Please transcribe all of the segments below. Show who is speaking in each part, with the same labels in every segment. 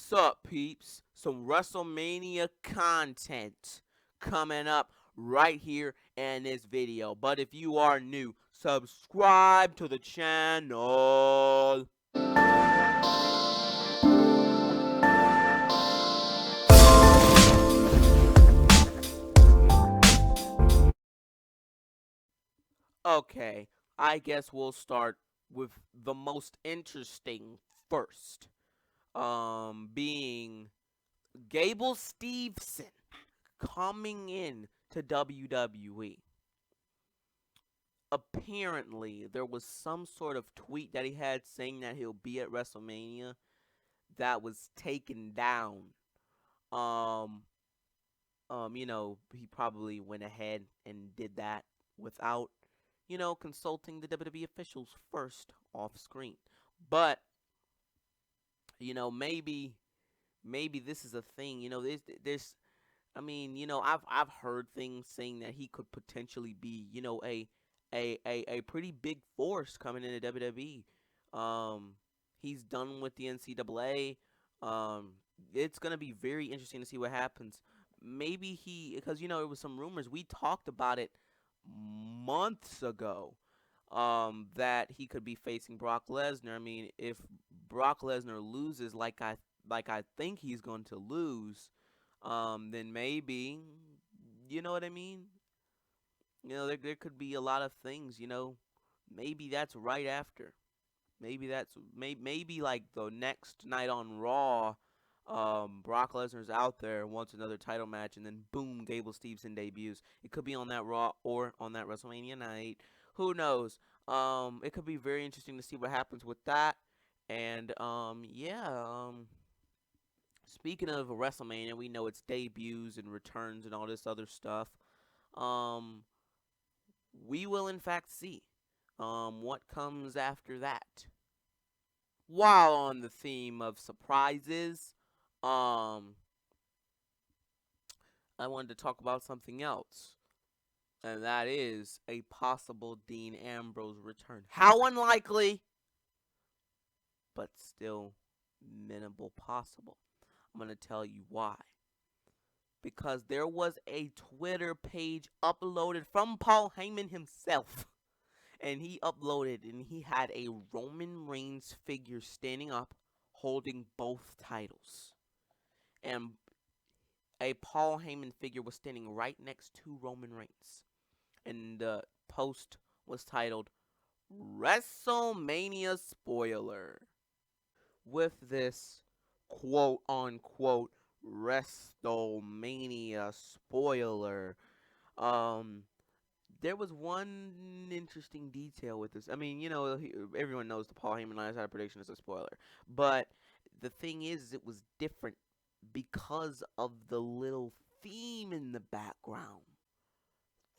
Speaker 1: What's up, peeps? Some WrestleMania content coming up right here in this video. But if you are new, subscribe to the channel. Okay, I guess we'll start with the most interesting first. Being Gable Steveson coming in to WWE. Apparently, there was some sort of tweet that he had saying that he'll be at WrestleMania that was taken down. Um, he probably went ahead and did that without, consulting the WWE officials first off screen. But, maybe this is a thing. There's I've heard things saying that he could potentially be, a pretty big force coming into WWE. He's done with the NCAA. It's gonna be very interesting to see what happens. Maybe because it was some rumors we talked about it months ago. That he could be facing Brock Lesnar. I mean, if Brock Lesnar loses like I think he's going to lose, then maybe, you know what I mean? There could be a lot of things, maybe that's right after. Maybe like the next night on Raw, Brock Lesnar's out there, wants another title match, and then boom, Gable Steveson debuts. It could be on that Raw or on that WrestleMania night. Who knows? It could be very interesting to see what happens with that. And speaking of WrestleMania, we know its debuts and returns and all this other stuff. Um, we will in fact see what comes after that. While on the theme of surprises, um, I wanted to talk about something else, and that is a possible Dean Ambrose return. How unlikely, but still minimal possible. I'm going to tell you why. Because there was a Twitter page uploaded from Paul Heyman himself. And he uploaded and he had a Roman Reigns figure standing up holding both titles. And a Paul Heyman figure was standing right next to Roman Reigns. And the post was titled WrestleMania Spoiler. With this quote unquote WrestleMania spoiler, there was one interesting detail with this. I mean, everyone knows the Paul Heyman last night prediction is a spoiler, but the thing is, it was different because of the little theme in the background.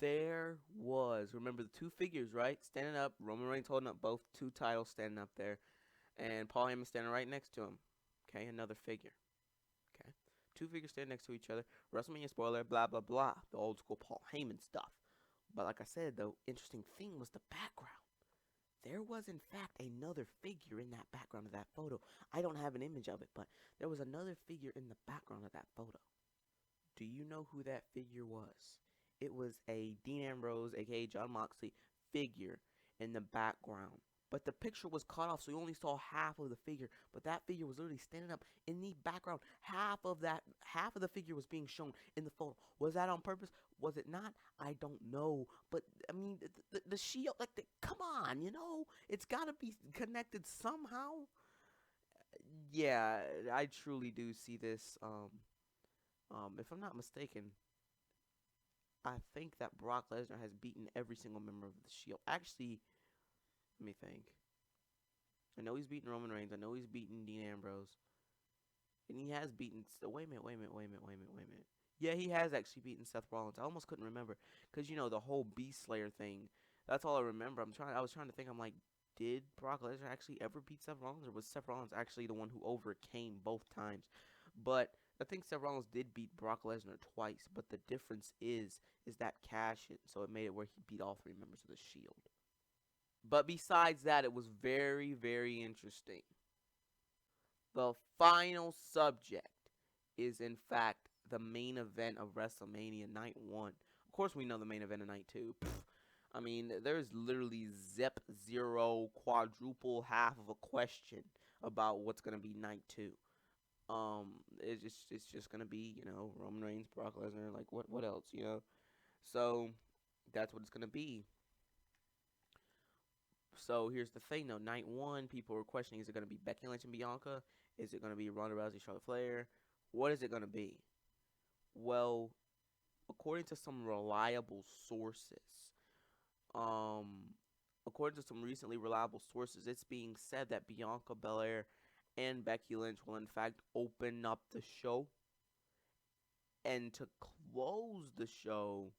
Speaker 1: There was, remember the two figures, right? Standing up, Roman Reigns holding up both two titles, standing up there, and Paul Heyman standing right next to him. Okay, another figure. Okay, two figures standing next to each other. WrestleMania spoiler, blah blah blah. The old school Paul Heyman stuff. But like I said, the interesting thing was the background. There was, in fact, another figure in that background of that photo. I don't have an image of it, but there was another figure in the background of that photo. Do you know who that figure was? It was a Dean Ambrose, aka John Moxley, figure in the background. But the picture was cut off, so you only saw half of the figure. But that figure was literally standing up in the background. Half of the figure was being shown in the photo. Was that on purpose? Was it not? I don't know. But I mean, the shield, come on, it's got to be connected somehow. Yeah, I truly do see this. If I'm not mistaken, I think that Brock Lesnar has beaten every single member of the Shield. Actually, let me think. I know he's beaten Roman Reigns. I know he's beaten Dean Ambrose. And he has beaten... Wait a minute. Yeah, he has actually beaten Seth Rollins. I almost couldn't remember. Because, the whole Beast Slayer thing. That's all I remember. I was trying to think. I'm like, did Brock Lesnar actually ever beat Seth Rollins? Or was Seth Rollins actually the one who overcame both times? But I think Seth Rollins did beat Brock Lesnar twice. But the difference is that cash-in. So it made it where he beat all three members of the Shield. But besides that, it was very, very interesting. The final subject is, in fact, the main event of WrestleMania Night 1. Of course, we know the main event of Night 2. I mean, there's literally zip, zero, quadruple, half of a question about what's going to be Night 2. It's just gonna be, Roman Reigns, Brock Lesnar, like what else, So that's what it's gonna be. So here's the thing though, night one, people were questioning, is it gonna be Becky Lynch and Bianca? Is it gonna be Ronda Rousey, Charlotte Flair? What is it gonna be? Well, according to some reliable sources, um, according to some recently reliable sources, it's being said that Bianca Belair and Becky Lynch will in fact open up the show. And to close the show,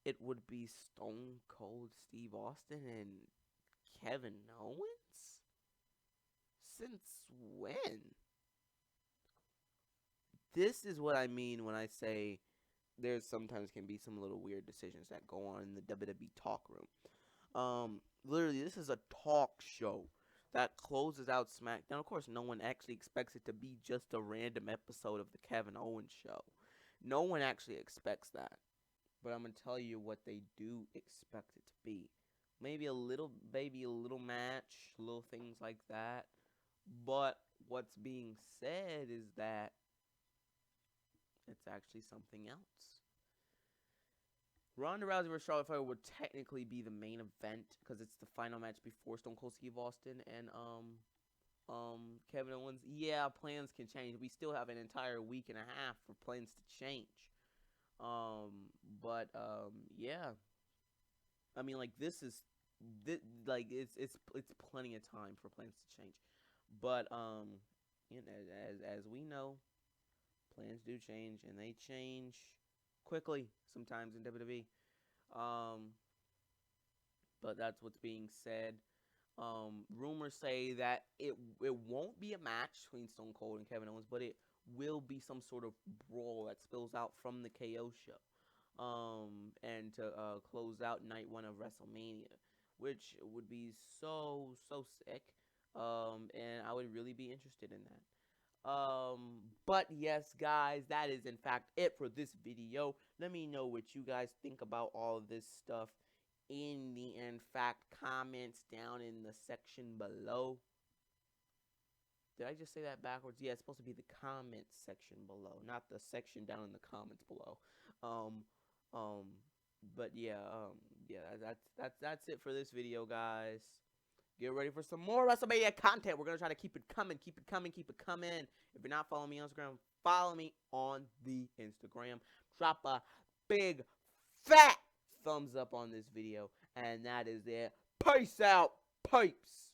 Speaker 1: it would be Stone Cold Steve Austin and Kevin Owens? Since when? This is what I mean when I say there sometimes can be some little weird decisions that go on in the WWE talk room. Literally, this is a talk show that closes out SmackDown. Of course, no one actually expects it to be just a random episode of the Kevin Owens show. No one actually expects that. But I'm going to tell you what they do expect it to be. Maybe a little match, little things like that. But what's being said is that it's actually something else. Ronda Rousey vs. Charlotte Flair would technically be the main event because it's the final match before Stone Cold Steve Austin and Kevin Owens. Yeah, plans can change. We still have an entire week and a half for plans to change. Yeah. I mean, like it's plenty of time for plans to change. But as we know, plans do change, and they change quickly sometimes in WWE. But that's what's being said. Rumors say that it won't be a match between Stone Cold and Kevin Owens, but it will be some sort of brawl that spills out from the KO show. And to close out night one of WrestleMania, which would be so sick. And I would really be interested in that. But yes, guys, that is in fact it for this video. Let me know what you guys think about all of this stuff in the comments down in the section below. Did I just say that backwards? Yeah, it's supposed to be the comments section below, not the section down in the comments below. But yeah, that's it for this video, guys. Get ready for some more WrestleMania content. We're gonna try to keep it coming. If you're not following me on Instagram, follow me on the Instagram. Drop a big fat thumbs up on this video, and that is it. Peace out, pipes.